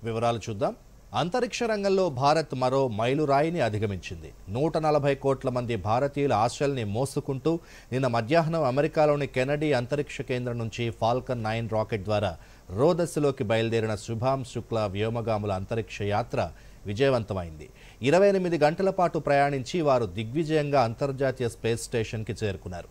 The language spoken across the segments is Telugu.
వివరాలు చూద్దాం. అంతరిక్ష రంగంలో భారత్ మరో మైలురాయిని అధిగమించింది. 140 కోట్ల మంది భారతీయుల ఆశల్ని మోసుకుంటూ నిన్న మధ్యాహ్నం అమెరికాలోని కెనడీ అంతరిక్ష కేంద్రం నుంచి ఫాల్కన్ 9 రాకెట్ ద్వారా రోదస్సులోకి బయలుదేరిన శుభాం శుక్లా వ్యోమగాముల అంతరిక్ష యాత్ర విజయవంతమైంది. 28 గంటల పాటు ప్రయాణించి వారు దిగ్విజయంగా అంతర్జాతీయ స్పేస్ స్టేషన్కి చేరుకున్నారు.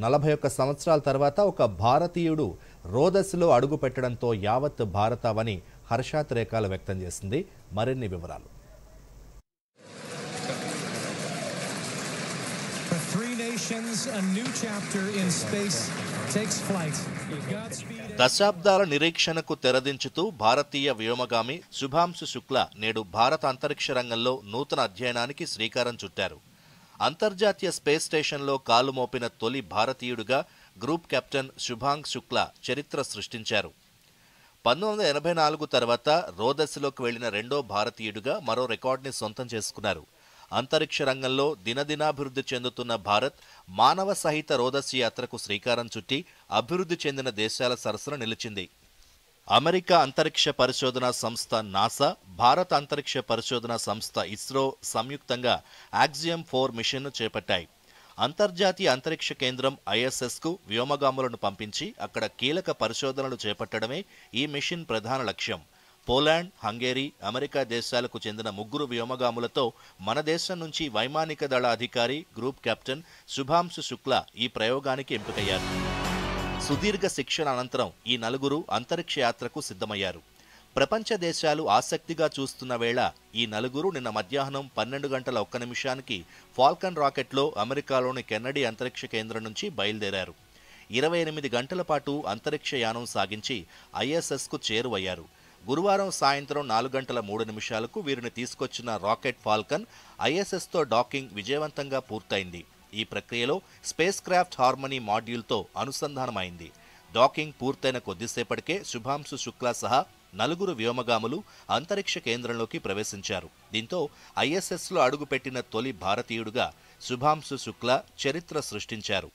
41 సంవత్సరాల తర్వాత ఒక భారతీయుడు రోదస్సులో అడుగు పెట్టడంతో యావత్ భారతావని హర్షాతిరేకాలు వ్యక్తం చేసింది. మరిన్ని వివరాలు. దశాబ్దాల నిరీక్షణకు తెరదించుతూ భారతీయ వ్యోమగామి శుభాంశు శుక్లా నేడు భారత అంతరిక్ష రంగంలో నూతన అధ్యయనానికి శ్రీకారం చుట్టారు. అంతర్జాతీయ స్పేస్ స్టేషన్లో కాలు మోపిన తొలి భారతీయుడిగా గ్రూప్ కెప్టెన్ శుభాంగ్ శుక్లా చరిత్ర సృష్టించారు. 1984 తర్వాత రోదస్సులోకి వెళ్లిన రెండో భారతీయుడిగా మరో రికార్డుని సొంతం చేసుకున్నారు. అంతరిక్ష రంగంలో దినదినాభివృద్ధి చెందుతున్న భారత్ మానవ సహిత రోదస్సు యాత్రకు శ్రీకారం చుట్టి అభివృద్ధి చెందిన దేశాల సరసన నిలిచింది. అమెరికా అంతరిక్ష పరిశోధనా సంస్థ నాసా, భారత అంతరిక్ష పరిశోధనా సంస్థ ఇస్రో సంయుక్తంగా యాక్సియం 4 మిషన్ను చేపట్టాయి. అంతర్జాతీయ అంతరిక్ష కేంద్రం ISSకు వ్యోమగాములను పంపించి అక్కడ కీలక పరిశోధనలు చేపట్టడమే ఈ మిషన్ ప్రధాన లక్ష్యం. పోలాండ్, హంగేరీ, అమెరికా దేశాలకు చెందిన 3 వ్యోమగాములతో మన దేశం నుంచి వైమానిక దళ అధికారి గ్రూప్ కెప్టెన్ శుభాంశు శుక్లా ఈ ప్రయోగానికి ఎంపికయ్యారు. సుదీర్ఘ శిక్షణ అనంతరం ఈ 4 అంతరిక్ష యాత్రకు సిద్ధమయ్యారు. ప్రపంచ దేశాలు ఆసక్తిగా చూస్తున్న వేళ ఈ 4 నిన్న మధ్యాహ్నం 12 గంటల 1 నిమిషానికి ఫాల్కన్ రాకెట్లో అమెరికాలోని కెన్నడీ అంతరిక్ష కేంద్రం నుంచి బయలుదేరారు. 28 గంటల పాటు అంతరిక్ష యానం సాగించి ISSకు చేరువయ్యారు. గురువారం సాయంత్రం 4 గంటల 3 నిమిషాలకు వీరిని తీసుకొచ్చిన రాకెట్ ఫాల్కన్ ISSతో డాకింగ్ విజయవంతంగా పూర్తయింది. ఈ ప్రక్రియలో స్పేస్ క్రాఫ్ట్ హార్మనీ మాడ్యూల్తో అనుసంధానమైంది. డాకింగ్ పూర్తయిన కొద్దిసేపటికే శుభాంశు శుక్లా సహా 4 వ్యోమగాములు అంతరిక్ష కేంద్రంలోకి ప్రవేశించారు. దీంతో ISSలో అడుగుపెట్టిన తొలి భారతీయుడుగా శుభాంశు శుక్లా చరిత్ర సృష్టించారు.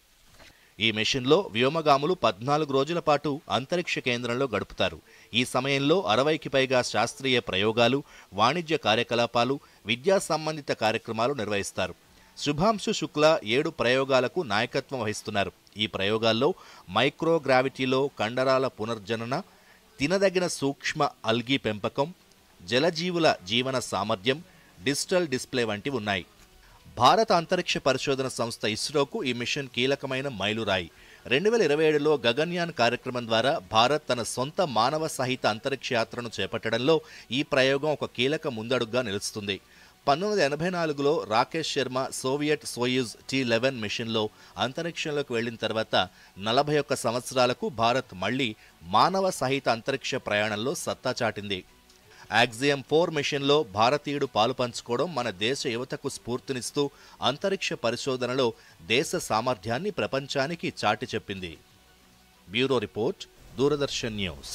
ఈ మిషన్లో వ్యోమగాములు 14 రోజుల పాటు అంతరిక్ష కేంద్రంలో గడుపుతారు. ఈ సమయంలో 60కి పైగా శాస్త్రీయ ప్రయోగాలు, వాణిజ్య కార్యకలాపాలు, విద్యా సంబంధిత కార్యక్రమాలు నిర్వహిస్తారు. శుభాంశు శుక్లా 7 ప్రయోగాలకు నాయకత్వం వహిస్తున్నారు. ఈ ప్రయోగాల్లో మైక్రోగ్రావిటీలో కండరాల పునర్జనన, తినదగిన సూక్ష్మ అల్గీ పెంపకం, జలజీవుల జీవన సామర్థ్యం, డిజిటల్ డిస్ప్లే వంటివి ఉన్నాయి. భారత అంతరిక్ష పరిశోధన సంస్థ ఇస్రోకు ఈ మిషన్ కీలకమైన మైలురాయి. 2027లో గగన్యాన్ కార్యక్రమం ద్వారా భారత్ తన సొంత మానవ సహిత అంతరిక్ష యాత్రను చేపట్టడంలో ఈ ప్రయోగం ఒక కీలక ముందడుగుగా నిలుస్తుంది. 1984లో Rakesh Sharma Soviet Soyuz T-11 మిషన్లో అంతరిక్షంలోకి వెళ్లిన తర్వాత 41 సంవత్సరాలకు భారత్ మళ్లీ మానవ సహిత అంతరిక్ష ప్రయాణంలో సత్తా చాటింది. యాక్సియం 4 మిషన్లో భారతీయుడు పాలు పంచుకోవడం మన దేశ యువతకు స్ఫూర్తినిస్తూ అంతరిక్ష పరిశోధనలో దేశ సామర్థ్యాన్ని ప్రపంచానికి చాటి చెప్పింది. Bureau report, Doordarshan news.